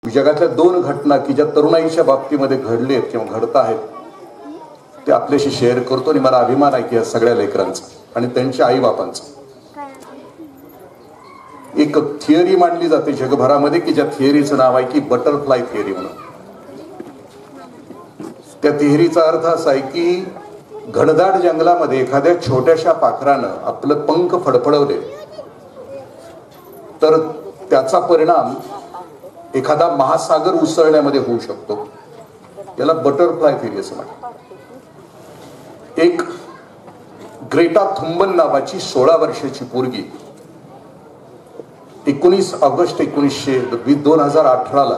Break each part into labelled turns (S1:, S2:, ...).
S1: जगातल्या दोन घटना की ज्या तरुणाईच्या बाबतीमध्ये घडलेत किंवा घडत आहेत ते आपल्याशी शेअर करतो आणि मला अभिमान आहे की या सगळ्या लेकरांचा आणि त्यांच्या आईबापांचा. एक थिअरी मांडली जाते जगभरामध्ये की ज्या थिअरीचं नाव आहे की बटरफ्लाय थिअरी म्हणून. त्या थिअरीचा अर्थ असा आहे की घनदाट जंगलामध्ये एखाद्या छोट्याशा पाखरानं आपलं पंख फडफडवले तर त्याचा परिणाम एखादा महासागर उसळण्यामध्ये होऊ शकतो. याला बटरफ्लाय थिअरी असं म्हणतात. एक ग्रेटा थुंबन नावाची 16 वर्षाची पोरगी 19 ऑगस्ट 2018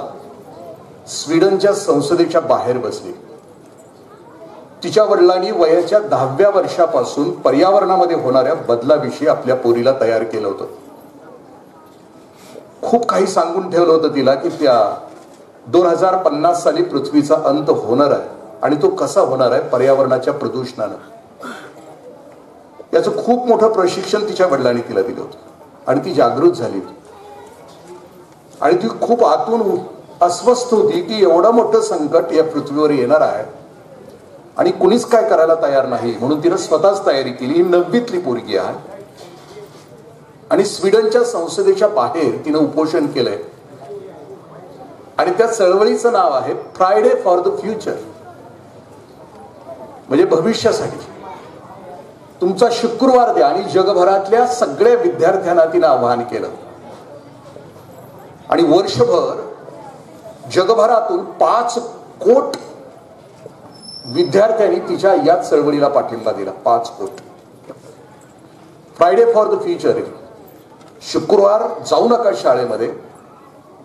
S1: स्वीडनच्या संसदेच्या बाहेर बसली. तिच्या वडिलांनी वयाच्या 10व्या वर्षापासून पर्यावरणामध्ये होणाऱ्या बदलाविषयी आपल्या पोरीला तयार केलं होतं. खूप काही सांगून ठेवलं होतं तिला की त्या 2050 साली पृथ्वीचा अंत होणार आहे आणि तो कसा होणार आहे, पर्यावरणाच्या प्रदूषणानं. याचं खूप मोठं प्रशिक्षण तिच्या वडिलांनी तिला दिलं होतं आणि ती जागृत झाली आणि ती खूप आतून अस्वस्थ होती की एवढं मोठं संकट या पृथ्वीवर येणार आहे आणि कुणीच काय करायला तयार नाही. म्हणून तिनं स्वतःच तयारी केली. ही 9वीतली पोरगी आहे आणि स्वीडनच्या संसदेच्या बाहेर तिनं उपोषण केलंय आणि त्या चळवळीचं नाव आहे फ्रायडे फॉर द फ्युचर, म्हणजे भविष्यासाठी. तुमचा शुक्रवार द्या. आणि जगभरातल्या सगळ्या विद्यार्थ्यांना तिनं आवाहन केलं आणि वर्षभर जगभरातून 5 कोट विद्यार्थ्यांनी तिच्या या चळवळीला पाठिंबा दिला. 5 quote. Friday for the future. शुक्रवार जाऊ नका शाळेमध्ये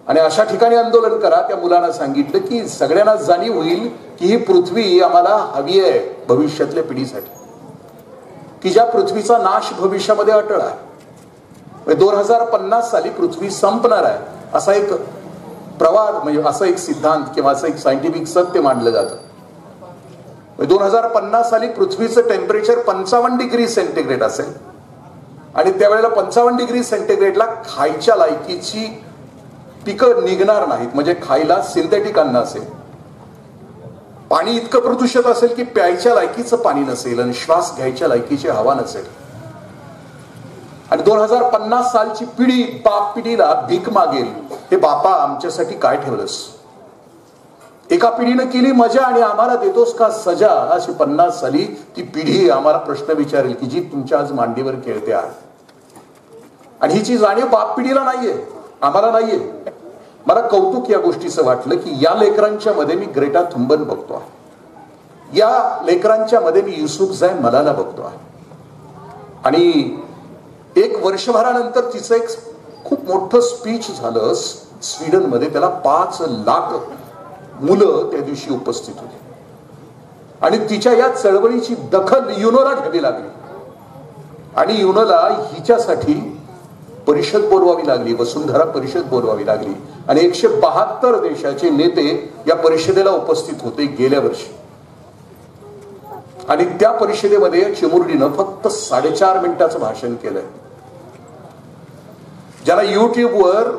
S1: आणि अशा ठिकाणी आंदोलन करा. त्या मुलांना सांगितलं की सगळ्यांना जाणीव होईल की ही पृथ्वी आम्हाला हवी आहे भविष्यातल्या पिढीसाठी, की ज्या पृथ्वीचा नाश भविष्यामध्ये अटळ आहे. 2050 साली पृथ्वी संपणार आहे असा एक प्रवाद, म्हणजे असा एक सिद्धांत किंवा असं एक सायंटिफिक सत्य मानलं जातं. 2050 साली पृथ्वीचं टेम्परेचर 55 डिग्री सेंटीग्रेड असेल आणि त्यावेळेला 55 डिग्री सेंटीग्रेडला खायच्या लायकीची पिकं निघणार नाहीत, म्हणजे खायला सिंथेटिक अन्न असेल. पाणी इतकं प्रदूषित असेल की प्यायच्या लायकीचं पाणी नसेल आणि श्वास घ्यायच्या लायकीची हवा नसेल. आणि 2050 सालची पिढी बाप पिढीला भीक मागेल, हे बापा आमच्यासाठी काय ठेवलंस. एका पिढीनं केली मजा आणि आम्हाला देतोस का सजा. अशी 50 साली ती पिढी आम्हाला प्रश्न विचारेल की जी तुमच्या आज मांडीवर खेळते आहे. आणि हिची जाणीव बाप पिढीला नाहीये, आम्हाला नाहीये. मला कौतुक या गोष्टीचं वाटलं की या लेकरांच्या मध्ये मी ग्रेटा थुंबन बघतो आहे, या लेकरांच्या मध्ये मी युसुफजाय मलाला बघतो आहे. आणि एक वर्षभरानंतर तिचं एक खूप मोठं स्पीच झालं स्वीडन मध्ये. त्याला 5 लाख मुलं त्या दिवशी उपस्थित होती आणि तिच्या या चळवळीची दखल युनोला घ्यावी लागली आणि युनोला हिच्यासाठी परिषद बोलवावी लागली, वसुंधरा परिषद बोलवावी लागली आणि 172 देशाचे नेते या परिषदेला उपस्थित होते गेल्या वर्षी. आणि त्या परिषदेमध्ये चिमुरडीनं फक्त 4.5 मिनिटाचं भाषण केलंय. ज्याला युट्यूबवर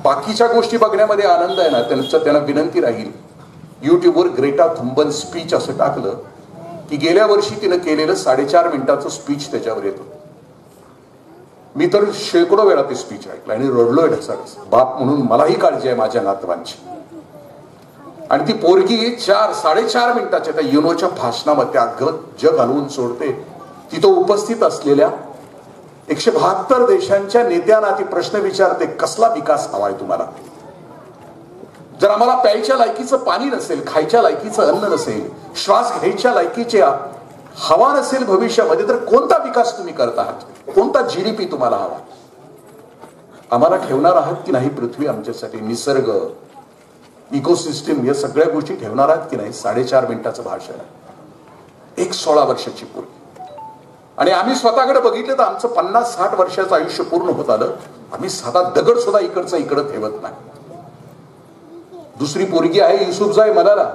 S1: बाकीच्या गोष्टी बघण्यामध्ये आनंद आहे ना, त्यांना विनंती राहील, युट्यूबवर ग्रेटा थुंबन स्पीच असं टाकलं की गेल्या वर्षी तिनं केलेलं 4.5 मिनिटाचं स्पीच त्याच्यावर येतं. मी तर शेकडो वेळा ते स्पीच ऐकलं आणि रडलोय ढसाढस. बाप म्हणून मलाही काळजी आहे माझ्या नातवांची. आणि ती पोरगी 4-4.5 मिनिटाच्या त्या युनोच्या भाषणामध्ये अगं जग हलवून सोडते. तिथं उपस्थित असलेल्या 172 देशांच्या नेत्यांना ती प्रश्न विचारते, कसला विकास हवाय तुम्हाला. जर आम्हाला प्यायच्या लायकीचं पाणी नसेल, खायच्या लायकीचं अन्न नसेल, श्वास घ्यायच्या लायकीची हवा नसेल भविष्यामध्ये, तर कोणता विकास तुम्ही करत आहात, कोणता जीडीपी तुम्हाला हवा. आम्हाला ठेवणार आहात की नाही पृथ्वी आमच्यासाठी, निसर्ग, इकोसिस्टीम या सगळ्या गोष्टी ठेवणार आहात की नाही. 4.5 मिनिटाचं भाषण आहे. एक 16 वर्षाची पोरगी. आणि आम्ही स्वतःकडे बघितलं तर आमचं 50-60 वर्षाचं आयुष्य पूर्ण होत आलं. आम्ही साधा दगड सुद्धा इकडं ठेवत नाही. दुसरी पोरगी आहे युसुफजाय मलाला.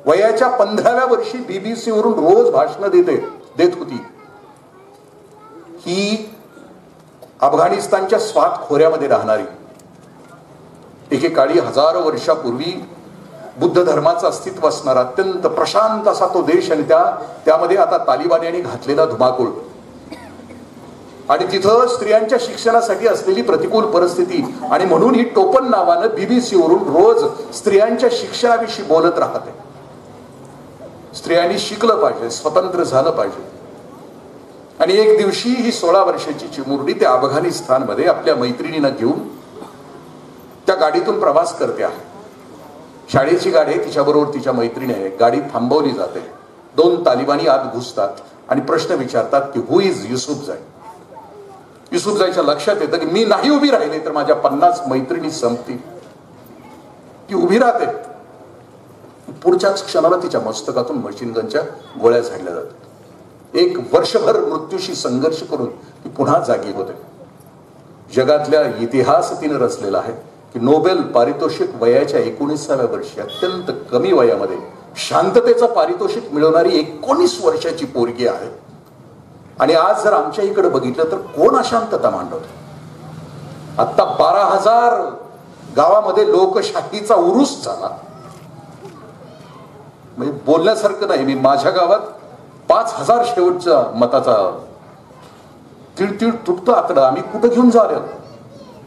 S1: वयाच्या 15व्या वर्षी BBC वरून रोज भाषण देत होती. ही अफगाणिस्तानच्या स्वात खोऱ्यामध्ये राहणारी एकेकाळी हजारो वर्षापूर्वी बुद्ध धर्माचं अस्तित्व असणारा अत्यंत प्रशांत असा तो देश, आणि त्यामध्ये आता तालिबान्यांनी घातलेला धुमाकूळ, आणि तिथं स्त्रियांच्या शिक्षणासाठी असलेली प्रतिकूल परिस्थिती, आणि म्हणून ही टोपण नावानं BBC वरून रोज स्त्रियांच्या शिक्षणाविषयी बोलत राहते. स्त्रियांनी शिकलं पाहिजे, स्वतंत्र झालं पाहिजे. आणि एक दिवशी ही 16 वर्षाची चिमुरडी त्या अफगाणिस्तानमध्ये आपल्या मैत्रिणींना घेऊन त्या गाडीतून प्रवास करते आहे. शाळेची गाडी आहे, तिच्याबरोबर तिच्या मैत्रिणी आहे. गाडी थांबवली जाते. 2 तालिबानी आत घुसतात आणि प्रश्न विचारतात की हु इज युसुफजाई. युसुफजाईच्या लक्षात येतं की मी नाही उभी राहिले तर माझ्या 50 मैत्रिणी संपतील. ती उभी राहते. पुढच्याच क्षणाला तिच्या मस्तकातून मशीनगनच्या गोळ्या झाडल्या जातात. 1 वर्षभर मृत्यूशी संघर्ष करून ती पुन्हा जागी होते. जगातल्या इतिहास तिने रचलेला आहे की नोबेल पारितोषिक वयाच्या 19व्या वर्षी अत्यंत कमी वयामध्ये शांततेचं पारितोषिक मिळवणारी 19 वर्षाची पोरगी आहे. आणि आज जर आमच्या इकडे बघितलं तर कोण अशांतता मांडवतो. आता 12,000 गावामध्ये लोकशाहीचा उरूस झाला. म्हणजे बोलण्यासारखं नाही. मी माझ्या गावात 5,000 शेवटच्या मताचा तिळतिळ तुटतो आकडा आम्ही कुठं घेऊन जाऊ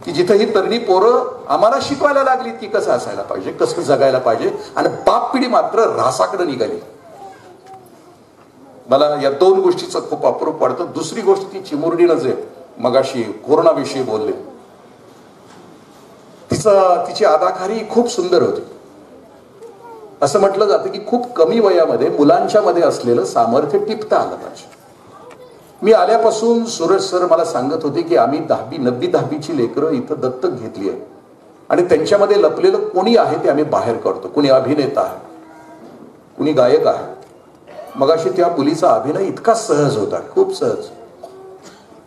S1: की जिथं ही तरुणी पोरं आम्हाला शिकवायला लागली की कसं असायला पाहिजे, कसं जगायला पाहिजे, आणि बाप पिढी मात्र रासाकडे निघाली. मला या 2 गोष्टीचं खूप अप्रूप वाटतं. दुसरी गोष्ट ती चिमुरडीनं जे मगाशी कोरोनाविषयी बोलले, तिची अदाकारी खूप सुंदर होती. असं म्हटलं जातं की खूप कमी वयामध्ये मुलांच्या मध्ये असलेलं सामर्थ्य टिपता आलं पाहिजे. मी आल्यापासून सूरज सर मला सांगत होते की आम्ही 10वी 9वी 10वीची लेकरं इथं दत्तक घेतली आहे आणि त्यांच्यामध्ये लपलेलं कोणी आहे ते आम्ही बाहेर काढतो. कुणी अभिनेता आहे, कुणी गायक आहे. मगाशी त्या मुलीचा अभिनय इतका सहज होता, खूप सहज.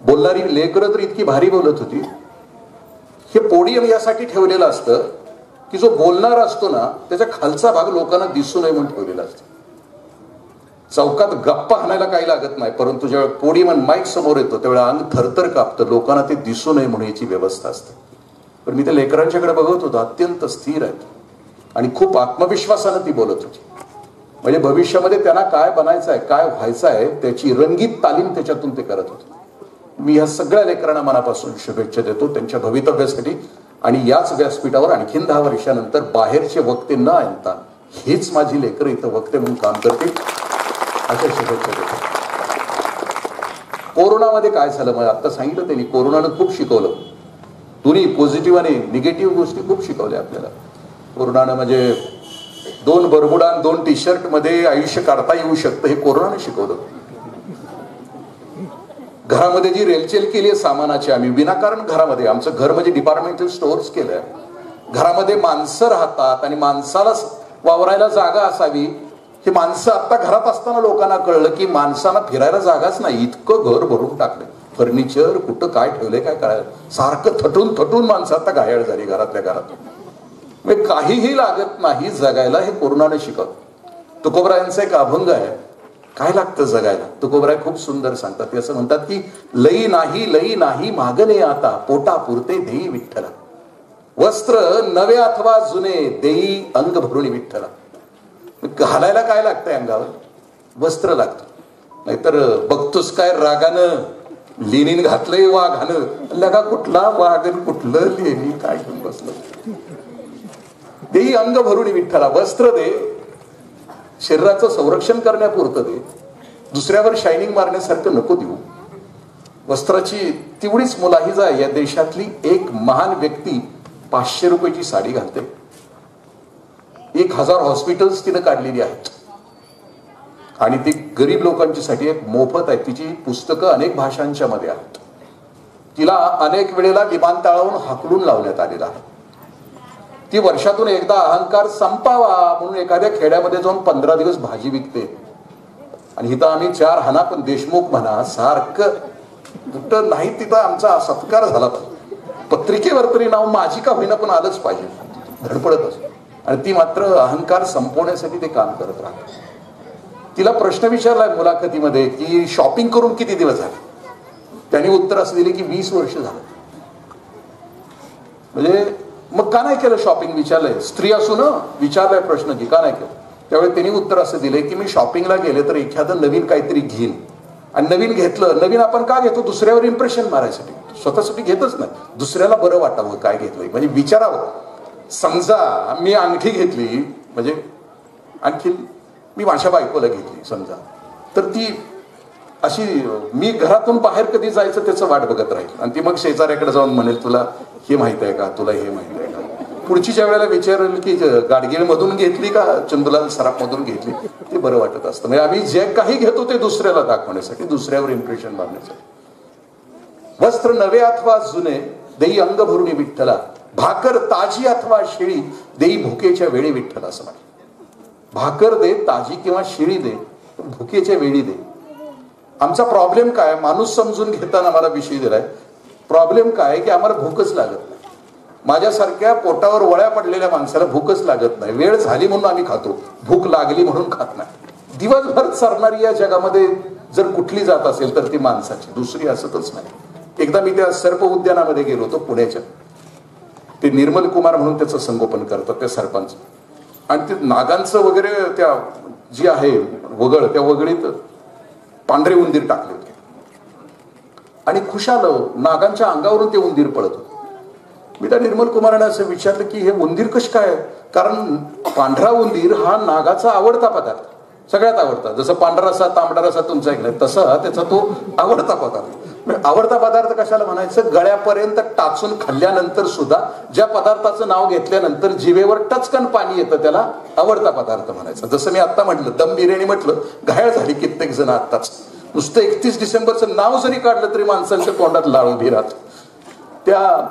S1: बोलणारी लेकरं तर इतकी भारी बोलत होती. हे पोडियम यासाठी ठेवलेलं असतं की जो बोलणारा असतो ना त्याचा खालचा भाग लोकांना दिसू नये म्हणून ठेवलेला असतो. चौकात गप्पा हाणायला काही लागत नाही, परंतु जेव्हा पोडियम माईक समोर येतो त्यावेळेला अंग थरथर कापतं, लोकांना ते दिसू नये म्हणून याची व्यवस्था असते. पण मी त्या लेकरांच्याकडे बघत होतो, अत्यंत स्थिर आहेत आणि खूप आत्मविश्वासानं ती बोलत होती. म्हणजे भविष्यामध्ये त्यांना काय बनायचं आहे, काय व्हायचं आहे त्याची रंगीत तालीम त्याच्यातून ते करत होते. मी ह्या सगळ्या लेकरांना मनापासून शुभेच्छा देतो त्यांच्या भवितव्यासाठी. आणि याच व्यासपीठावर आणखीन 10 वर्षानंतर बाहेरचे वक्ते न आणता हेच माझी लेकरं इथं वक्ते म्हणून काम करतील अशा शुभेच्छा देतो. कोरोनामध्ये काय झालं, मला आता सांगितलं त्यांनी, कोरोनानं खूप शिकवलं. दोन्ही पॉझिटिव्ह आणि निगेटिव्ह गोष्टी खूप शिकवल्या आपल्याला. कोरोनानं म्हणजे 2 बरमुडा आणि 2 टी-शर्ट मध्ये आयुष्य काढता येऊ शकतं हे कोरोनाने शिकवलं. घरामध्ये जी रेलचेल केली आहे सामानाची, आम्ही विनाकारण घरामध्ये, आमचं घर म्हणजे डिपार्टमेंटल स्टोअर्स केलंय. घरामध्ये माणसं राहतात आणि माणसाला वावरायला जागा असावी हे माणसं आता घरात असताना लोकांना कळलं की माणसांना फिरायला जागाच नाही. इतकं घर भरून टाकलं, फर्निचर कुठं काय ठेवलंय काय कळायला. सारखं थटून माणसं आता घायाळ झाली घरातल्या घरात. म्हणजे काहीही लागत नाही जगायला हे कोरोनाने शिकवलं. तुकोबरायांचा एक अभंग आहे, काय लागतं जगायला. तुकोबराय खूप सुंदर सांगतात. ते असं म्हणतात की लई नाही मागणे आता, पोटा पुरते देई विठ्ठला. वस्त्र नवे अथवा जुने देई अंग भरून विठ्ठला. घालायला काय लागतंय अंगावर, वस्त्र लागतं. नाहीतर बघतोस काय रागानं लेनिन घातलंय वाघानं, लगा कुठला वाघन कुठलं लेनिन काय घेऊन बसलं. देई अंग भरून विठ्ठला. वस्त्र दे, शरीराचं संरक्षण करण्यापुरतं दे, दुसऱ्यावर शायनिंग मारण्यासारखं नको देऊ. वस्त्राची तेवढीच मुलाहिजा या देशातली एक महान व्यक्ती 500 रुपयाची साडी घालते. 1000 हॉस्पिटल्स तिनं काढलेली आहेत आणि ती गरीब लोकांच्यासाठी एक मोफत आहे. तिची पुस्तकं अनेक भाषांच्या मध्ये आहेत. तिला अनेक वेळेला विमानतळावरून हाकलून लावण्यात आलेला आहे. ती वर्षातून एकदा अहंकार संपावा म्हणून एखाद्या खेड्यामध्ये जाऊन 15 दिवस भाजी विकते. आणि इथं आम्ही 4 हाना पण देशमुख म्हणा सारखं कुठं नाही तिथं आमचा सत्कार झाला पाहिजे. पत्रिकेवर तरी नाव माझी का होईना पण आलंच पाहिजे, धडपडत असतो. आणि ती मात्र अहंकार संपवण्यासाठी ते काम करत राहते. तिला प्रश्न विचारलाय मुलाखतीमध्ये की शॉपिंग करून किती दिवस झाले. त्यांनी उत्तर असं दिले की 20 वर्ष झालं. म्हणजे मग का नाही केलं शॉपिंग विचारलंय, स्त्री असून विचारलाय प्रश्न की का नाही केलं. त्यावेळी त्यांनी उत्तर असं दिलंय की मी शॉपिंगला गेले तर एखादं नवीन काहीतरी घेईन, आणि नवीन घेतलं. नवीन आपण का घेतो? दुसऱ्यावर इम्प्रेशन मारायसाठी, स्वतःसाठी घेतच नाही, दुसऱ्याला बरं वाटावं काय घेतलंय म्हणजे विचारावं. समजा मी अंगठी घेतली, म्हणजे आणखी मी माझ्या बायकोला घेतली समजा, तर ती अशी, मी घरातून बाहेर कधी जायचं त्याचं वाट बघत राहील, आणि ती मग शेजाऱ्याकडे जाऊन म्हणेल तुला हे माहित आहे का, तुला हे माहित आहे का. पुढच्या वेळेला विचारेल की गाडगीळ मधून घेतली का चंदुलाल सराफ मधून घेतली. ते बरं वाटत असतं. म्हणजे आम्ही जे काही घेतो ते दुसऱ्याला दाखवण्यासाठी, दुसऱ्यावर इम्प्रेशन मारण्यासाठी. वस्त्र नवे अथवा जुने देई अंग भरून विठ्ठला, भाकर ताजी अथवा शिळी देई भुकेच्या वेळी विठ्ठला. असं म्हटलं, भाकर दे ताजी किंवा शिळी दे, भुकेच्या वेळी दे. आमचा प्रॉब्लेम काय, माणूस समजून घेताना मला विषय दिलाय. प्रॉब्लेम काय की आम्हाला भूकच लागत नाही. माझ्यासारख्या पोटावर वळ्या पडलेल्या माणसाला भूकच लागत नाही. वेळ झाली म्हणून आम्ही खातो, भूक लागली म्हणून खात नाही. दिवसभर सरणारी या जगामध्ये जर कुठली जात असेल तर ती माणसाची, दुसरी असतच नाही. एकदा मी त्या सर्प उद्यानामध्ये गेलो होतो पुण्याच्या, ते निर्मल कुमार म्हणून त्याचं संगोपन करतात त्या सरपंच, आणि ते नागांचं वगैरे त्या जी आहे वगळ, त्या वगळीत पांढरे उंदीर टाकले होते, आणि खुशाल नागांच्या अंगावरून ते उंदीर पळत होते. मी त्या निर्मल कुमाराने असं विचारलं की हे उंदीर कश काय, कारण पांढरा उंदीर हा नागाचा आवडता पदार्थ, सगळ्यात आवडता. जसं पांढरा रस्सा तांबडा रस्सा तुमचा ऐकलाय, तसा त्याचा तो आवडता पदार्थ. आवडता पदार्थ कशाला म्हणायचं, गळ्यापर्यंत टाचून खाल्ल्यानंतर सुद्धा ज्या पदार्थाचं नाव घेतल्यानंतर जिभेवर टचकन पाणी येतं त्याला आवडता पदार्थ म्हणायचं. जसं मी आता म्हटलं दम बिर्याणी म्हटलं, घायल झाली कित्येक जण आत्ताच. नुसतं 31 डिसेंबरचं नाव जरी काढलं तरी माणसांच्या तोंडात लाळ उभी राहत. त्या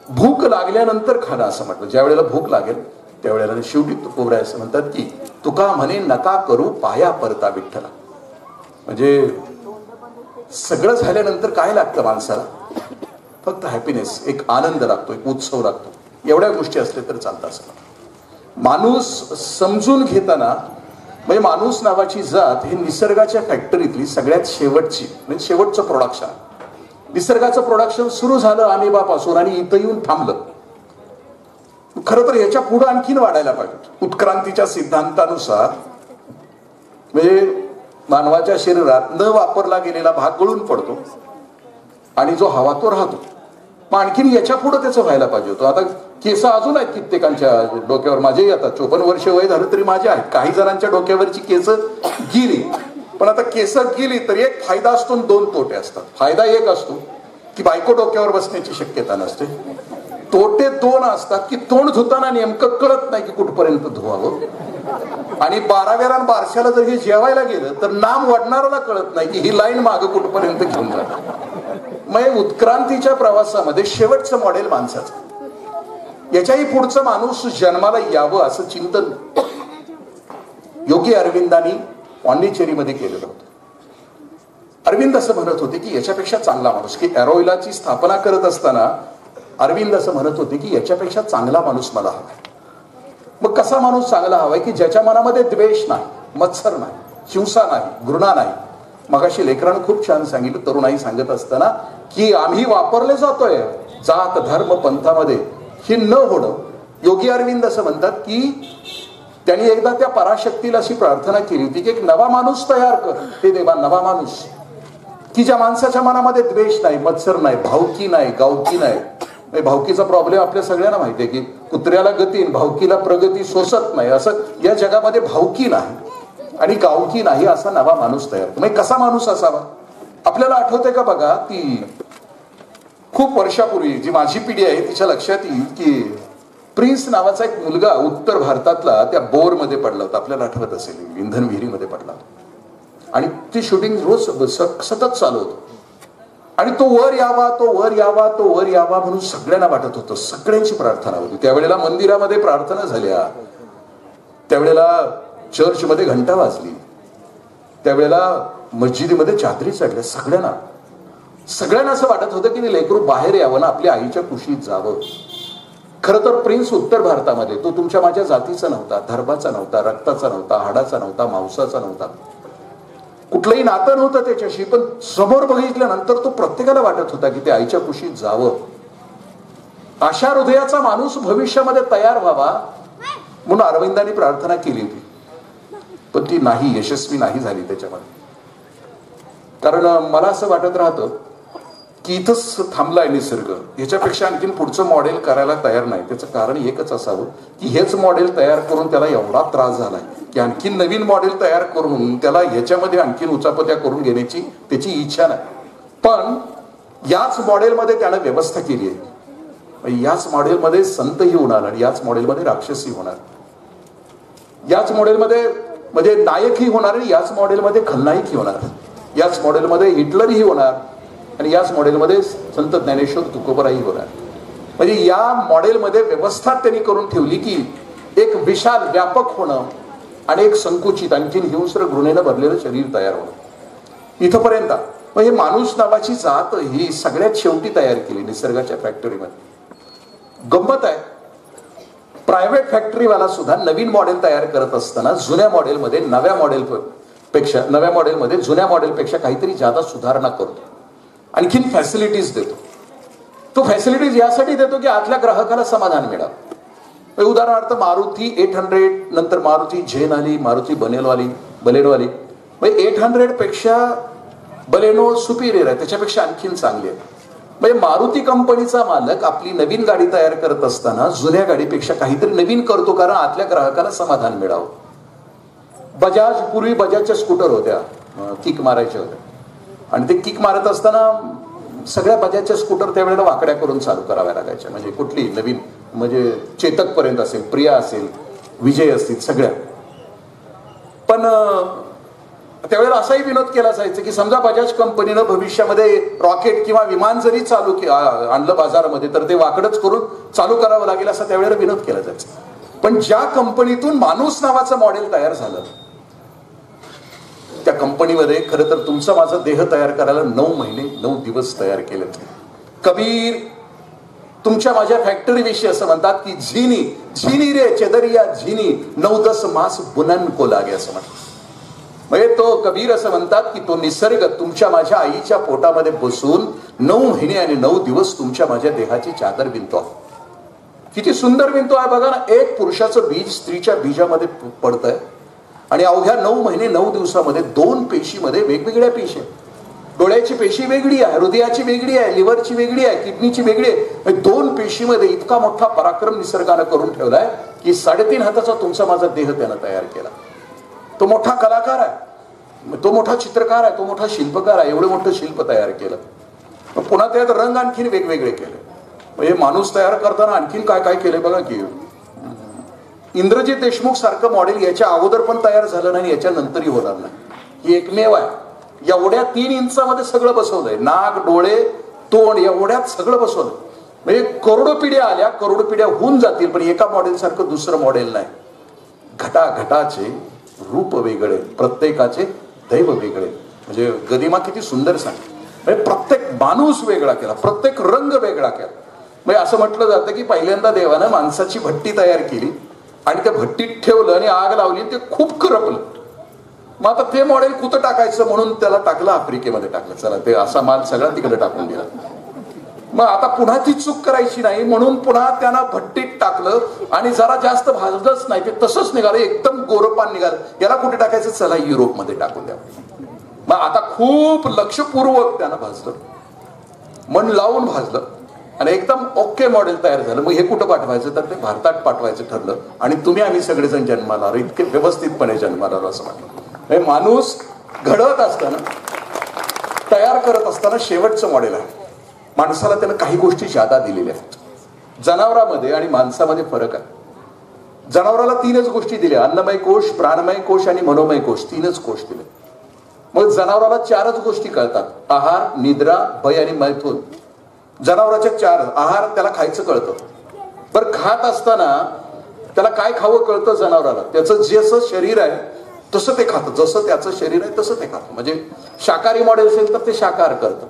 S1: भूक लागल्यानंतर खाणं असं म्हटलं. ज्या वेळेला भूक लागेल त्यावेळेला शेवटी तुकोबराय असं म्हणतात की तुका म्हणे नका करू पाया परता विठ्ठला. म्हणजे सगळं झाल्यानंतर काय लागतं माणसाला, फक्त हॅपीनेस, एक आनंद लागतो, एक उत्सव लागतो. एवढ्या गोष्टी असल्या तर चालतं असं. माणूस समजून घेताना, म्हणजे माणूस नावाची जात ही निसर्गाच्या फॅक्टरीतली सगळ्यात शेवटची, म्हणजे शेवटचं प्रोडक्शन. निसर्गाचं प्रोडक्शन सुरू झालं अमेबापासून आणि इथं येऊन थांबलं. खरं तर ह्याच्या पुढे आणखीन वाढायला पाहिजे. उत्क्रांतीच्या सिद्धांतानुसार म्हणजे मानवाच्या शरीरात न वापरला गेलेला भाग गळून पडतो आणि जो हवा तो राहतो. मग आणखीन याच्या पुढे त्याचं व्हायला पाहिजे होतं. आता केस अजून आहेत कित्येकांच्या डोक्यावर, माझेही आता 54 वर्ष वय झालं तरी माझे आहेत. काही जणांच्या डोक्यावरची केस गेली, पण आता केस गेली तर एक फायदा असतो आणि 2 तोटे असतात. फायदा एक असतो की बायको डोक्यावर बसण्याची शक्यता नसते. तोटे 2 असतात की तोंड धुताना नेमकं कळत नाही की कुठपर्यंत धुवावं, आणि 12व्या आणि 12श्याला जर हे जेवायला गेलं तर नाम वाढणाऱ्याला कळत नाही की ही लाईन मागं कुठपर्यंत घेऊन जात. मग उत्क्रांतीच्या प्रवासामध्ये शेवटचं मॉडेल माणसाचं, याच्याही पुढचं माणूस जन्माला यावं असं चिंतन योगी अरविंदांनी पॉंडिचेरीमध्ये केलेलं होतं. अरविंद असं म्हणत होते की याच्यापेक्षा चांगला माणूस, की एरोइलाची स्थापना करत असताना अरविंद असं म्हणत होते की याच्यापेक्षा चांगला माणूस मला हवाय. मग कसा माणूस चांगला हवाय की ज्याच्या मनामध्ये द्वेष नाही, मत्सर नाही, हिंसा नाही, घृणा नाही. मगाशी लेकरानं खूप छान सांगितलं, तरुणाई सांगत असताना की आम्ही वापरले जातोय जात धर्म पंथामध्ये, हे न होणं. योगी अरविंद असं म्हणतात की त्यांनी एकदा त्या पराशक्तीला अशी प्रार्थना केली होती की एक नवा माणूस तयार कर, हे देवा नवा माणूस, की ज्या माणसाच्या मनामध्ये द्वेष नाही, मत्सर नाही, भावकी नाही, गावकी नाही. भावकीचा प्रॉब्लेम आपल्या सगळ्यांना माहिती आहे की कुत्र्याला गती, भावकीला प्रगती सोसत नाही. असं या जगामध्ये भावकी नाही आणि गावकी नाही असा नवा माणूस तयार. म्हणजे कसा माणूस असावा आपल्याला आठवतंय का बघा. ती खूप वर्षापूर्वी जी माझी पिढी आहे तिच्या लक्षात येईल की प्रिन्स नावाचा एक मुलगा उत्तर भारतातला त्या बोरमध्ये पडला होता. आपल्याला आठवत असेल, इंधन विहिरीमध्ये पडला होता, आणि ती शूटिंग रोज सतत चालू होतं. आणि तो वर यावा, तो वर यावा, तो वर यावा म्हणून सगळ्यांना वाटत होतं. सगळ्यांची प्रार्थना होती. त्यावेळेला मंदिरामध्ये प्रार्थना झाल्या, त्यावेळेला चर्चमध्ये घंटा वाजली, त्यावेळेला मस्जिदीमध्ये चादरी चढल्या. सगळ्यांना असं वाटत होतं की लेकरू बाहेर यावं ना, आपल्या आईच्या कुशीत जावं. खरं तर प्रिन्स उत्तर भारतामध्ये तो तुमच्या माझ्या जातीचा नव्हता, धर्माचा नव्हता, रक्ताचा नव्हता, हाडाचा नव्हता, मांसाचा नव्हता, कुठलंही नातं नव्हतं त्याच्याशी. पण समोर बघितल्यानंतर तो प्रत्येकाला वाटत होता की ते आईच्या कुशीत जावं. अशा हृदयाचा माणूस भविष्यामध्ये तयार व्हावा म्हणून अरविंदांनी प्रार्थना केली होती, पण ती नाही, यशस्वी नाही झाली त्याच्यामध्ये. कारण मला असं वाटत राहतं की इथंच थांबलाय निसर्ग, ह्याच्यापेक्षा आणखीन पुढचं मॉडेल करायला तयार नाही. त्याचं कारण एकच असावं की हेच मॉडेल तयार करून त्याला एवढा त्रास झालाय की आणखीन नवीन मॉडेल तयार करून त्याला ह्याच्यामध्ये आणखीन उचापत्या करून घेण्याची त्याची इच्छा नाही. पण याच मॉडेलमध्ये त्यानं व्यवस्था केली आहे. याच मॉडेलमध्ये संतही होणार आणि याच मॉडेलमध्ये राक्षसही होणार, याच मॉडेलमध्ये म्हणजे नायकही होणार आणि याच मॉडेलमध्ये खलनायकही होणार, याच मॉडेलमध्ये हिटलरही होणार आणि याच मॉडेलमध्ये संत ज्ञानेश्वर तुकोबराही होणार. म्हणजे या मॉडेलमध्ये व्यवस्था त्यांनी करून ठेवली की एक विशाल व्यापक होणं आणि एक संकुचित आणखीन हिंस्र घृणेनं भरलेलं शरीर तयार होणं इथपर्यंत. मग हे माणूस नावाची जात ही सगळ्यात शेवटी तयार केली निसर्गाच्या फॅक्टरीमध्ये. गंमत आहे, प्रायव्हेट फॅक्टरीवाला सुद्धा नवीन मॉडेल तयार करत असताना जुन्या मॉडेलमध्ये नव्या मॉडेलमध्ये जुन्या मॉडेलपेक्षा काहीतरी जादा सुधारणा करतो, आणखीन फॅसिलिटीज देतो. तो फॅसिलिटीज यासाठी देतो की आतल्या ग्राहकाला समाधान मिळावं. उदाहरणार्थ मारुती 800, नंतर मारुती झेन आली, मारुती बलेनो आली. 800 पेक्षा बलेनो सुपिरियर आहे, त्याच्यापेक्षा आणखीन चांगली आहे. म्हणजे मारुती कंपनीचा मालक आपली नवीन गाडी तयार करत असताना जुन्या गाडीपेक्षा काहीतरी नवीन करतो, कारण आतल्या ग्राहकाला समाधान मिळावं. पूर्वी बजाजच्या स्कूटर होत्या, किक मारायच्या होत्या आणि ते किक मारत असताना सगळ्या बजाजच्या स्कूटर त्यावेळेला वाकड्या करून चालू कराव्या लागायच्या. म्हणजे कुठली नवीन, म्हणजे चेतक पर्यंत असेल, प्रिया असेल, विजय असतील सगळ्या. पण त्यावेळेला असाही विनोद केला जायचा की समजा बजाज कंपनीनं भविष्यामध्ये रॉकेट किंवा विमान जरी आणलं बाजारामध्ये तर ते वाकडच करून चालू करावं लागेल, असा त्यावेळेला विनोद केला जायचा. पण ज्या कंपनीतून माणूस नावाचं मॉडेल तयार झालं त्या कंपनीमध्ये खरं तर तुमचा माझा देह तयार करायला 9 महिने 9 दिवस तयार केले. कबीर तुमच्या माझ्या फॅक्टरी विषयी असं म्हणतात की झिनी रे चदरिया झिनी 9-10 मास बुनन को लागे असं म्हणतात. म्हणजे तो कबीर असं म्हणतात की तो निसर्ग तुमच्या माझ्या आईच्या पोटामध्ये बसून 9 महिने आणि 9 दिवस तुमच्या माझ्या देहाची चादर विणतो. किती सुंदर विणतो आहे बघा ना. एक पुरुषाचं बीज स्त्रीच्या बीजामध्ये पडतंय आणि अवघ्या 9 महिने 9 दिवसामध्ये 2 पेशीमध्ये वेगवेगळ्या पेशी आहेत. डोळ्याची पेशी वेगळी आहे, हृदयाची वेगळी आहे, लिव्हरची वेगळी आहे, किडनीची वेगळी आहे. 2 पेशीमध्ये इतका मोठा पराक्रम निसर्गानं करून ठेवलाय की 3.5 हाताचा तुमचा माझा देह त्यानं तयार केला. तो मोठा कलाकार आहे, तो मोठा चित्रकार आहे, तो मोठा शिल्पकार आहे. एवढं मोठं शिल्प तयार केलं. पुन्हा त्यात रंग आणखीन वेगवेगळे केले. म्हणजे माणूस तयार करताना आणखीन काय काय केले बघा की इंद्रजित देशमुख सारखं मॉडेल याच्या अगोदर पण तयार झालं नाही, याच्या नंतरही होणार नाही. ही एकमेव आहे. एवढ्या 3 इंचामध्ये सगळं बसवलंय, नाक, डोळे, तोंड एवढ्यात सगळं बसवलं. म्हणजे करोडो पिढ्या आल्या, करोडो पिढ्या होऊन जातील, पण एका मॉडेल सारखं दुसरं मॉडेल नाही. घटाघटाचे रूप वेगळे, प्रत्येकाचे दैव वेगळे. म्हणजे गदिमा किती सुंदर सांगते. म्हणजे प्रत्येक माणूस वेगळा केला, प्रत्येक रंग वेगळा केला. म्हणजे असं म्हटलं जातं की पहिल्यांदा देवानं माणसाची भट्टी तयार केली आणि त्या भट्टीत ठेवलं आणि आग लावली, ते खूप करपलं. मग आता ते मॉडेल कुठं टाकायचं म्हणून त्याला टाकलं, आफ्रिकेमध्ये टाकलं. चला ते असा माल सगळा तिकडे टाकून दिला. मग आता पुन्हा ती चूक करायची नाही म्हणून पुन्हा त्यांना भट्टीत टाकलं आणि जरा जास्त भाजलंच नाही, ते तसंच निघालं, एकदम गोरपान निघालं. याला कुठे टाकायचं, चला युरोपमध्ये टाकून द्या. मग आता खूप लक्षपूर्वक त्यानं भाजलं, मन लावून भाजलं आणि एकदम ओके मॉडेल तयार झालं. मग हे कुठं पाठवायचं, तर ते भारतात पाठवायचं ठरलं आणि तुम्ही आम्ही सगळेजण जन्माला आलो, इतके व्यवस्थितपणे जन्माला आलो असं म्हटलं. हे माणूस घडवत असताना, तयार करत असताना शेवटचं मॉडेल आहे. माणसाला त्यानं काही गोष्टी ज्यादा दिलेल्या आहेत. जनावरांमध्ये आणि माणसामध्ये फरक आहे. जनावराला 3च गोष्टी दिल्या, अन्नमय कोश, प्राणमय कोश आणि मनोमय कोश. 3च कोश दिले. मग जनावराला 4च गोष्टी कळतात, आहार, निद्रा, भय आणि मैथून. जनावराच्या 4 आहार त्याला खायचं कळतं. बरं खात असताना त्याला काय खावं कळतं जनावराला, त्याचं जसं शरीर आहे तसं ते खातं, जसं त्याचं शरीर आहे तसं ते खातं. म्हणजे शाकाहारी मॉडेल असेल तर ते शाकाहार करतं,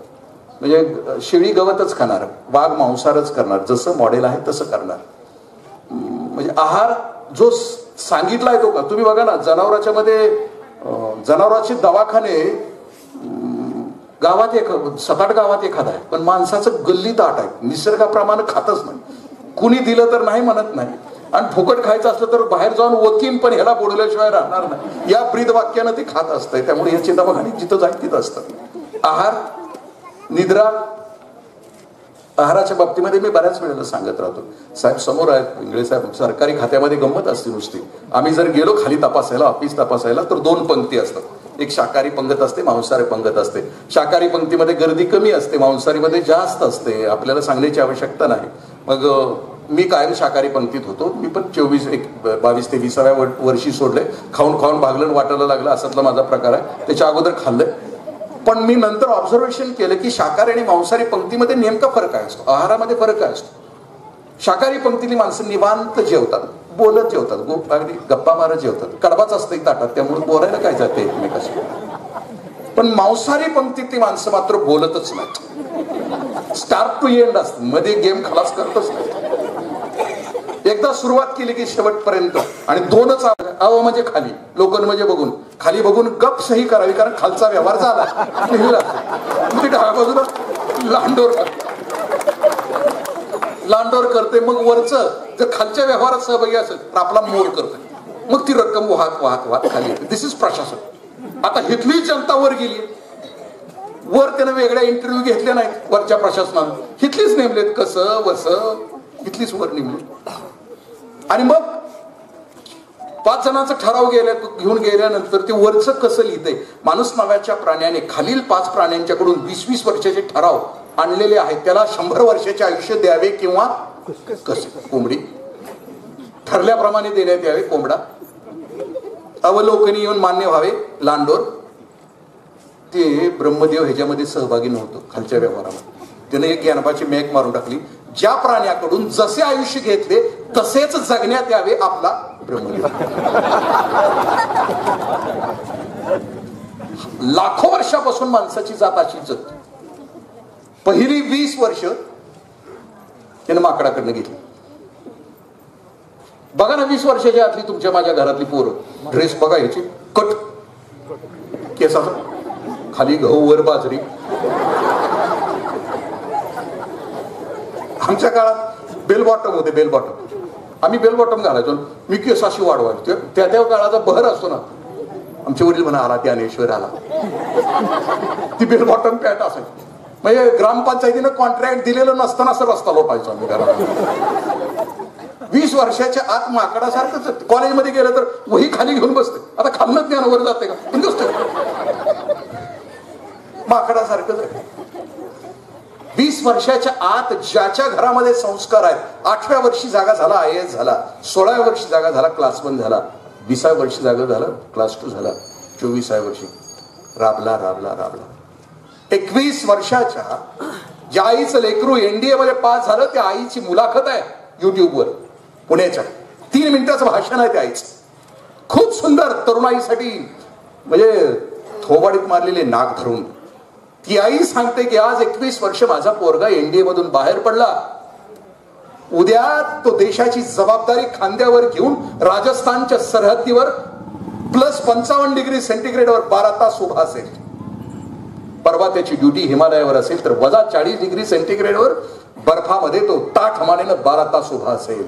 S1: म्हणजे शेळी गवतच खाणार, वाघ मांसाहारच करणार, जसं मॉडेल आहे तसं करणार. म्हणजे आहार जो सांगितलाय तो का. तुम्ही बघा ना, जनावराच्या मध्ये जनावरांचे दवाखाने गावात 7-8 गावात एखादा आहे, पण माणसाचं गल्लीत 8 आहे. निसर्गाप्रमाणे खातच नाही. कुणी दिलं तर नाही म्हणत नाही, आणि फुकट खायचं असलं तर बाहेर जाऊन वकील पण ह्याला बोलवल्याशिवाय राहणार नाही, या ब्रीद वाक्यानं ते खात असतंय. त्यामुळे याची दवाखाने जिथं जाईल तिथं असतं. आहार, निद्रा. आहाराच्या बाबतीमध्ये मी बऱ्याच वेळेला सांगत राहतो, साहेब समोर आहेत इंगळे साहेब, सरकारी खात्यामध्ये गंमत असते नुसती. आम्ही जर गेलो खाली तपासायला, ऑफिस तपासायला, तर 2 पंक्ती असतात. एक शाकाहारी पंगत असते, मांसाहारी पंगत असते. शाकाहारी पंक्तीमध्ये गर्दी कमी असते, मांसाहारीमध्ये जास्त असते. आपल्याला सांगण्याची आवश्यकता नाही. मग मी कायम शाकाहारी पंक्तीत होतो. मी पण 22 ते 20व्या वर्षी सोडले. खाऊन खाऊन भागलं वाटायला लागलं, असातला माझा प्रकार आहे. त्याच्या अगोदर खाल्लंय. पण मी नंतर ऑब्झर्वेशन केलं की शाकाहारी आणि मांसाहारी पंक्तीमध्ये नेमका फरक काय असतो, आहारामध्ये फरक काय असतो. शाकाहारी पंक्तीतली माणसं निवांत जेवतात, बोलत जेवतात, अगदी गप्पा मारत जेवतात. कडबाच असतं ताटात, त्यामुळे बोलायला काय जाते एकमेकाशी. पण मांसाहारी पंक्तीतली माणसं मात्र बोलतच नाहीत. स्टार्ट टू एंड असतं, मध्ये गेम खलास करतच नाही. एकदा सुरुवात केली की शेवटपर्यंत. आणि 2च अव म्हणजे खाली, लोकन म्हणजे बघून, खाली बघून गप सही करावी, कारण खालचा व्यवहार झाला. डाव्या बाजूला लांडोर करते. मग वरचं जर खालच्या व्यवहारात सहभागी असेल तर आपला मोड करते. मग ती रक्कम वाहत वाहत वाहत खाली येते. दिस इज प्रशासन. आता हिथली जनता वर गेली, वर त्यानं वेगळ्या इंटरव्ह्यू घेतले नाहीत वरच्या प्रशासनानं, हिथलीच नेमलेत. कसं वसं हिथलीच वर नेमले. आणि मग 5 जणांचा ठराव घेऊन गेल्यानंतर ते वरचं कसं लिहितंय. माणूस नावाच्या प्राण्याने खालील 5 प्राण्यांच्याकडून 20-20 वर्षाचे ठराव आणलेले आहेत, त्याला 100 वर्षाचे आयुष्य द्यावे किंवा कसे. कोंबडी ठरल्याप्रमाणे देण्यात यावे. कोंबडा अवलोकनी येऊन मान्य व्हावे. लांडोर ते ब्रह्मदेव ह्याच्यामध्ये सहभागी नव्हतं खालच्या व्यवहारामध्ये. त्याने एक ज्ञानपाची मेक मारून टाकली. ज्या प्राण्याकडून जसे आयुष्य घेतले तसेच जगण्यात यावे आपला ब्रह्मदेव. लाखो वर्षापासून माणसाची जात अशी जगते. पहिली 20 वर्ष त्यानं माकडाकडनं घेतली. बघा ना 20 वर्षाच्या आतली तुमच्या माझ्या घरातली पोरं, ड्रेस बघा ह्याची कट, केसाचा खाली गहू वर बाजरी. आमच्या काळात बेल बॉटम होते, बेल बॉटम. आम्ही बेल बॉटम घालायचो. मी केस अशी वाढवायचो. त्या काळाचा बहर असतो ना. आमचे वडील म्हणा आला ज्ञानेश्वर आला. ती बेल बॉटम पॅट असायची. म्हणजे ग्रामपंचायतीनं कॉन्ट्रॅक्ट दिलेलं नसताना असं रस्ता लोटायचो आम्ही घरात. 20 वर्षाच्या आत माकडासारखंच. कॉलेजमध्ये गेलं तर वही खाली घेऊन बसते. आता खाल्लं ज्ञान वर जाते का, माकडासारखंच आहे. 20 वर्षाच्या आत ज्याच्या घरामध्ये संस्कार आहेत, 8व्या वर्षी जागा झाला IAS झाला, 16व्या वर्षी जागा झाला क्लास 1 झाला, 20व्या वर्षी जागा झाला क्लास 2 झाला, 24व्या वर्षी राबला राबला राबला. 21 वर्षाच्या ज्या आईचं लेकरू NDA मध्ये पास झालं, त्या आईची मुलाखत आहे युट्यूबवर पुण्याच्या. 3 मिनिटाचं भाषण आहे त्या आईचं. खूप सुंदर, तरुणाईसाठी म्हणजे थोबाडीत मारलेले नाक धरून. ती आई सांगते की आज 21 वर्ष माझा पोरगा NDA मधून बाहेर पडला. उद्या तो देशाची जबाबदारी खांद्यावर घेऊन राजस्थानच्या सरहद्दीवर +55 डिग्री सेंटीग्रेडवर 12 तास उभा असेल. परवा त्याची ड्युटी हिमालयावर असेल तर -40 डिग्री सेंटीग्रेडवर बर्फामध्ये तो ताठमानेनं 12 तास उभा असेल.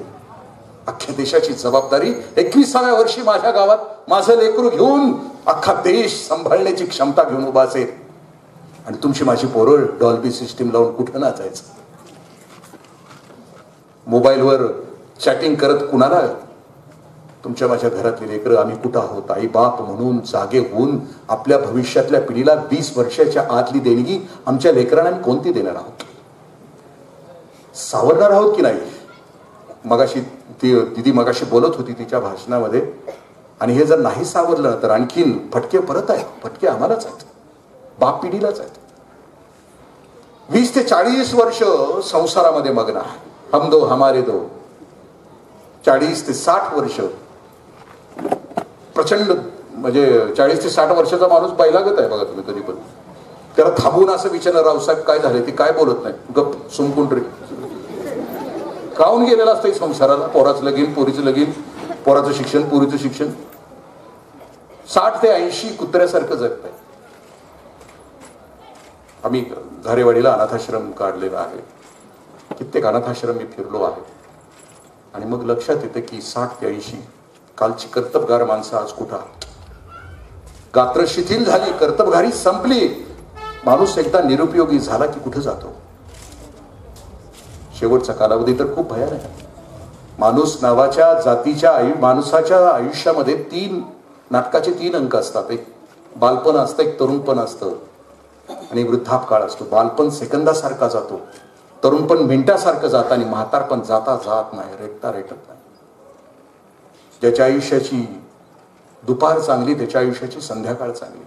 S1: अख्ख्या देशाची जबाबदारी 21व्या वर्षी माझ्या गावात माझं लेकरू घेऊन अख्खा देश सांभाळण्याची क्षमता घेऊन उभा असेल. आणि तुमची माझी पोरं डॉल्बी सिस्टीम लावून कुठं नाचायचं, मोबाईलवर चॅटिंग करत कुणाला. तुमच्या माझ्या घरातली लेकरं आम्ही कुठं आहोत, आई बाप म्हणून जागे होऊन आपल्या भविष्यातल्या पिढीला 20 वर्षाच्या आतली देणगी आमच्या लेकरांना आम्ही कोणती देणार आहोत, सावरणार आहोत की नाही. मगाशी ती दिदी मगाशी बोलत होती तिच्या भाषणामध्ये. आणि हे जर नाही सावरलं तर आणखीन फटके परत आहेत. फटके आम्हालाच आहेत, बाप पिढीलाच आहेत. 20 ते 40 वर्ष संसारामध्ये मग्न आहे. हम दो हमारे दो. 40 ते 60 वर्ष प्रचंड, म्हणजे 40 ते 60 वर्षाचा माणूस बैलागत आहे बघा तुम्ही. कधी पण त्याला थांबून असं विचारलं रावसाहेब काय झाले, ती काय बोलत नाही, गप सुमकुंड रे. काहून गेलेला असतं संसाराला. पोराचं लगीन, पोरीचं लगीन, पोराचं शिक्षण, पोरीचं शिक्षण. 60 ते 80 कुत्र्यासारखं जगत आहे. आम्ही धारेवाडीला अनाथाश्रम काढलेला आहे. कित्येक अनाथाश्रम मी फिरलो आहे. आणि मग लक्षात येतं की 60 ते 80 कालची कर्तबगार माणसं आज कुठं, गात्र शिथिल झाली, कर्तबगारी संपली, माणूस एकदा निरुपयोगी झाला की कुठे जातो. शेवटचा कालावधी तर खूप भयानक आहे. माणूस नावाच्या जातीच्या माणसाच्या आयुष्यामध्ये नाटकाचे 3 अंक असतात. एक बालपण असतं, एक तरुणपण असतं आणि वृद्धापकाळ असतो. बालपण सेकंदासारखा जातो, तरुणपण मिनिटासारखं जातं आणि म्हातारपण जाता जात नाही, रेटता रेटत नाही. ज्याच्या आयुष्याची दुपार चांगली त्याच्या आयुष्याची संध्याकाळ चांगली.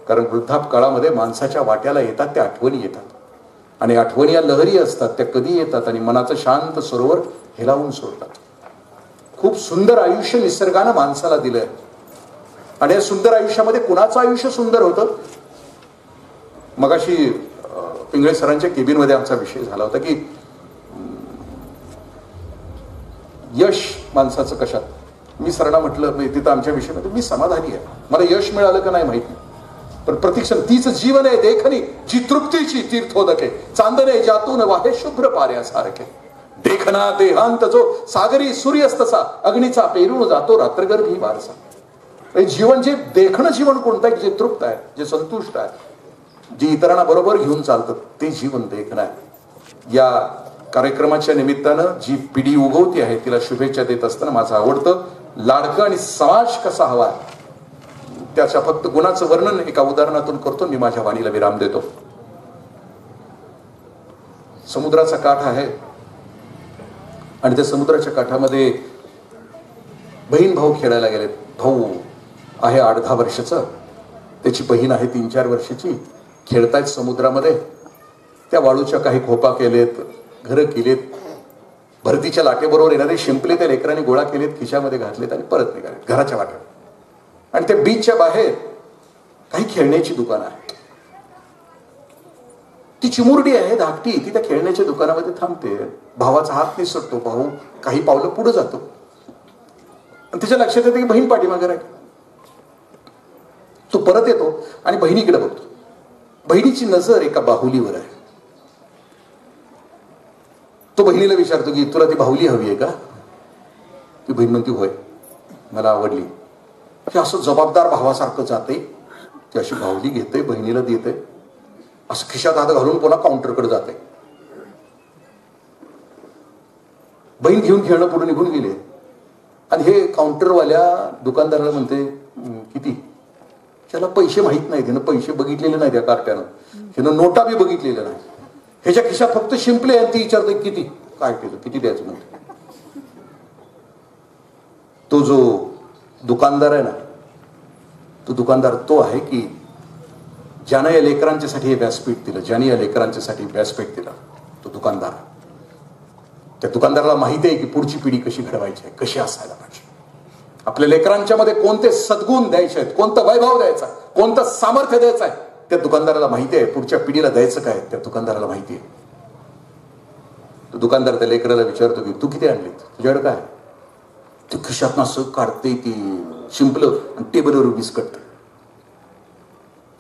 S1: कारण वृद्धापकाळामध्ये माणसाच्या वाट्याला येतात त्या आठवणी येतात आणि आठवणी या लहरी असतात, त्या कधी येतात आणि मनाचं शांत सरोवर हेलावून सोडतात. खूप सुंदर आयुष्य निसर्गानं माणसाला दिलंय आणि या सुंदर आयुष्यामध्ये कुणाचं आयुष्य सुंदर होतं. मगाशी पिंगळे सरांच्या केबिनमध्ये आमचा विषय झाला होता की यश माणसाचं कशात. मी सरांना म्हटलं तिथं आमच्या विषयामध्ये मी समाधानी आहे, मला यश मिळालं का नाही माहित नाही, पण प्रतीक्षण तीच जीवन आहे देखणी जी तृप्तीची तीर्थोदके, चांदणे ज्यातून वाहे शुभ्र पाऱ्यासारखे, देखना देहांत जो सागरी सूर्यस्तसा, अग्नीचा पेरून जातो रात्रगर्भी वारसा. जीवन जे देखणं जीवन कोणतं आहे, जे तृप्त आहे, जे संतुष्ट आहे, जे इतरांना बरोबर घेऊन चालतं, ते जीवन देखणं आहे. या कार्यक्रमाच्या निमित्तानं जी पिढी उगवती आहे तिला शुभेच्छा देत असताना माझं आवडतं लाडकं आणि समाज कसा हवा त्याच्या फक्त गुणाचं वर्णन एका उदाहरणातून करतो. मी माझ्या वाणीला विराम देतो. समुद्राचा काठ आहे आणि त्या समुद्राच्या काठामध्ये बहीण भाऊ खेळायला गेलेत. भाऊ आहे 8-10 वर्षाचा, त्याची बहीण आहे 3-4 वर्षाची. खेळतायत समुद्रामध्ये. त्या वाळूच्या काही खोपा केलेत, घरं केलेत, भरतीच्या लाटेबरोबर येणारे शिंपले त्या लेकरांनी गोळा केलेत, खिशामध्ये घातलेत आणि परत निघालेत घराच्या वाटेवर. आणि त्या बीचच्या बाहेर काही खेळण्याची दुकानं आहेत. ती चिमुरडी आहे धाकटी, ती त्या खेळण्याच्या दुकानामध्ये थांबते. भावाचा हात निसटतो, भाऊ काही पावलं पुढे जातो आणि तिच्या लक्षात येते की बहीण पाठीमागे आहे. तो परत येतो आणि बहिणीकडे बघतो. बहिणीची नजर एका बाहुलीवर आहे. तो बहिणीला विचारतो की तुला ती बाहुली हवी आहे का. ती बहीण म्हणती होय, मला आवडली. असं जबाबदार भावासारखं जाते, ती अशी बाहुली घेते, बहिणीला देते, असं खिशात हात घालून पुन्हा काउंटरकडे जाते. बहीण घेऊन खेळणं पुढे निघून गेले आणि हे काउंटरवाल्या दुकानदाराला म्हणते किती. त्याला पैसे माहित नाही, त्यानं पैसे बघितलेले नाही त्या कार्ट्यानं, त्यानं नोटा बी बघितलेल्या नाही. ह्याच्या खिशात फक्त शिंपले आणि ती विचारते किती. काय केलं, किती द्यायचं म्हणते. तो जो दुकानदार आहे ना, तो दुकानदार तो आहे की ज्यानं या लेकरांच्यासाठी हे व्यासपीठ दिलं, ज्याने या लेकरांच्यासाठी व्यासपीठ दिलं, तो दुकानदार. त्या दुकानदाराला माहिती आहे की पुढची पिढी कशी घडवायची आहे, कशी असायला पाहिजे. आपल्या लेकरांच्या मध्ये कोणते सद्गुण द्यायचे आहेत, कोणतं वैभव द्यायचा, कोणतं सामर्थ्य द्यायचं आहे, त्या दुकानदाराला माहिती आहे. पुढच्या पिढीला द्यायचं काय त्या दुकानदाराला माहिती आहे. तो दुकानदार त्या लेकराला विचारतो की तू किती आणलीत, तुझ्याकडे काय. ते खिशात असं काढते ती शिंपलं आणि टेबलवर विस्कटते.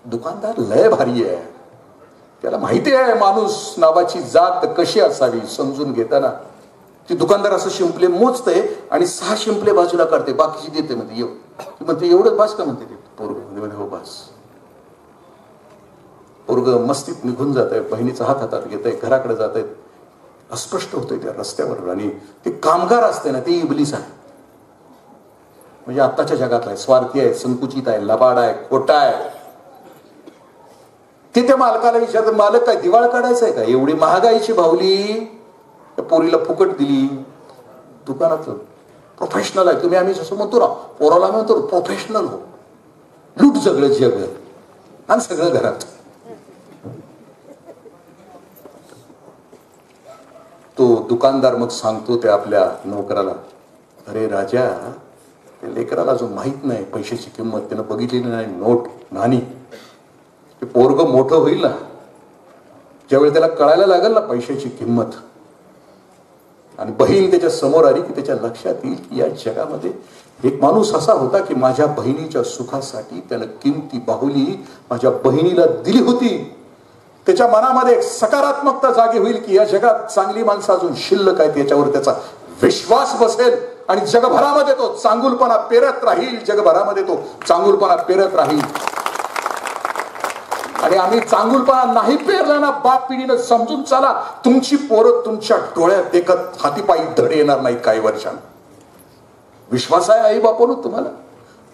S1: दुकानदार लय भारी आहे, त्याला माहिती आहे माणूस नावाची जात कशी असावी. समजून घेताना ती दुकानदार असं शिंपले मोजते आणि 6 शिंपले बाजूला काढते, बाकीची देते. म्हणते एवढंच बास का म्हणते ते. पोरग हो बास. पोरग मस्तीत निघून जात आहे, बहिणीचा हात हातात घेत आहे, घराकडे जात आहेत. अस्पष्ट होतंय त्या रस्त्यावर. आणि ते कामगार असते ना, ते इबलीस आहे. म्हणजे आत्ताच्या जगातला आहे, स्वार्थी आहे, संकुचित आहे, लबाड आहे, खोटा आहे. ते त्या मालकाला विचारतात मालक काय दिवाळ काढायचं आहे का, एवढी महागाईची बाहुली पोरीला फुकट दिली. दुकानात प्रोफेशनल आहे तुम्ही, आम्ही जसं म्हणतो ना पोराला आम्ही म्हणतो प्रोफेशनल हो, लूट सगळं जग आणि सगळं घरात. तो दुकानदार मग सांगतो त्या आपल्या नोकराला, अरे राजा, त्या लेकराला जो माहित नाही पैशाची किंमत, त्यानं बघितलेली नाही नोट नाणी, ते पोरग मोठं होईल ना, ज्यावेळी त्याला कळायला लागेल ना पैशाची किंमत, आणि बहीण त्याच्या समोर आली की त्याच्या लक्षात येईल की या जगामध्ये एक माणूस असा होता की माझ्या बहिणीच्या सुखासाठी त्यानं किमती बाहुली माझ्या बहिणीला दिली होती. त्याच्या मनामध्ये एक सकारात्मकता जागी होईल की या जगात चांगली माणसं अजून शिल्लक आहेत, याच्यावर त्याचा विश्वास बसेल आणि जगभरामध्ये तो चांगुलपणा पेरत राहील, जगभरामध्ये तो चांगुलपणा पेरत राहील. आणि आम्ही चांगुलपणा नाही पेरला ना, बाप पिढीनं समजून चाला, तुमची पोरं तुमच्या डोळ्यात देखत हातीपायी धड येणार नाहीत काही वर्षांनी. विश्वास आहे आई बापानो तुम्हाला?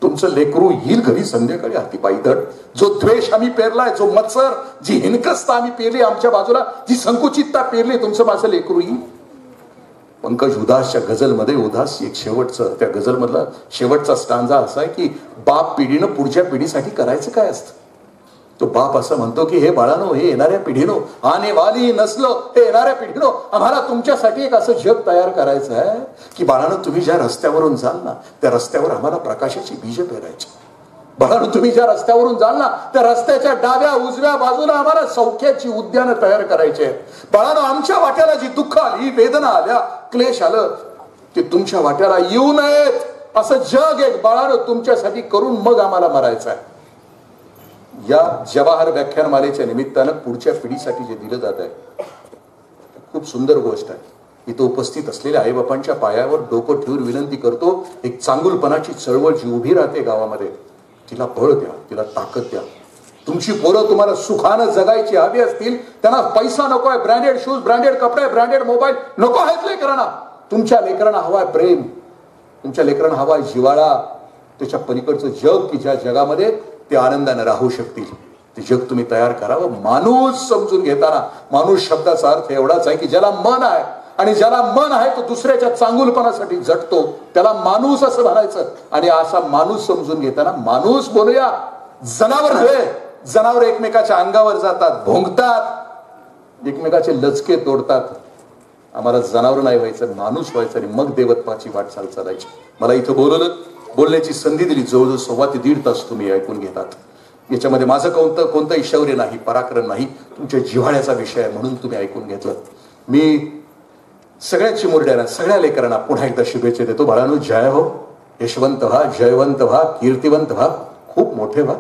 S1: तुमचं लेकरू येईल घरी संध्याकाळी हातीपायी धड. जो द्वेष आम्ही पेरलाय, जो मत्सर, जी हिनकस्ता आम्ही पेरली आमच्या बाजूला, जी संकुचितता पेरली, तुमचं माझं लेकरू येईल. पंकज उदासच्या गझलमध्ये उदास एक शेवटचं, त्या गझलमधला शेवटचा स्टांजा असा आहे की बाप पिढीनं पुढच्या पिढीसाठी करायचं काय असतं. तो बाप असं म्हणतो की हे बाळानो, हे येणाऱ्या पिढीनो, आने वाली नसलो, हे येणाऱ्या पिढीनो, आम्हाला तुमच्यासाठी एक असं जग तयार करायचं आहे की बाळानो, तुम्ही ज्या रस्त्यावरून जाल ना, त्या रस्त्यावर आम्हाला प्रकाशाची बीज पेरायची. बाळानो, तुम्ही ज्या रस्त्यावरून जाल ना, त्या रस्त्याच्या डाव्या उजव्या बाजूला आम्हाला सौख्याची उद्यानं तयार करायची आहेत. बाळानो, आमच्या वाट्याला जी दुःख आली, वेदना आल्या, क्लेश आलं, ते तुमच्या वाट्याला येऊ नयेत असं जग एक बाळानो तुमच्यासाठी करून मग आम्हाला मरायचं आहे. या जवाहर व्याख्यानमालेच्या निमित्तानं पुढच्या पिढीसाठी जे दिलं जात आहे, खूप सुंदर गोष्ट आहे. इथं उपस्थित असलेल्या आईबापांच्या पायावर डोकं ठेवून विनंती करतो, एक चांगुलपणाची चळवळ जी उभी राहते गावामध्ये, तिला बळ द्या, तिला ताकद द्या. तुमची पोरं तुम्हाला सुखानं जगायची हवी असतील, त्यांना पैसा नको आहे, ब्रँडेड शूज, ब्रँडेड कपडे, ब्रँडेड मोबाईल नको आहेत लेकरांना. तुमच्या लेकरांना हवाय प्रेम, तुमच्या लेकरांना हवाय जिव्हाळा, त्याच्या पलीकडचं जग की ज्या जगामध्ये ते आनंदाने राहू शकतील, ते जग तुम्ही तयार करावं. माणूस समजून घेताना, माणूस शब्दाचा अर्थ एवढाच आहे की ज्याला मन आहे, आणि ज्याला मन आहे तो दुसऱ्याच्या चांगुलपणासाठी झटतो, त्याला माणूस असं म्हणायचं. आणि असा माणूस समजून घेताना माणूस बोलूया, जनावर नव्हे. जनावर एकमेकाच्या अंगावर जातात, भोंगतात, एकमेकाचे लचके तोडतात. आम्हाला जनावर नाही व्हायचं, माणूस व्हायचं आणि मग देवत्वाची वाटचाल चालायची. मला इथं बोलण्याची संधी दिली. जवळजवळ 1.25 ते 1.5 तास तुम्ही ऐकून घेतात. याच्यामध्ये माझं कोणतंही शौर्य नाही, पराक्रम नाही, तुमच्या जिव्हाळ्याचा विषय आहे म्हणून तुम्ही ऐकून घेतलं. मी सगळ्या चिमुरड्यांना, सगळ्या लेकरांना पुन्हा एकदा शुभेच्छा देतो. बाळांनो, जय हो, यशवंत व्हा, जयवंत व्हा, कीर्तिवंत व्हा, खूप मोठे व्हा.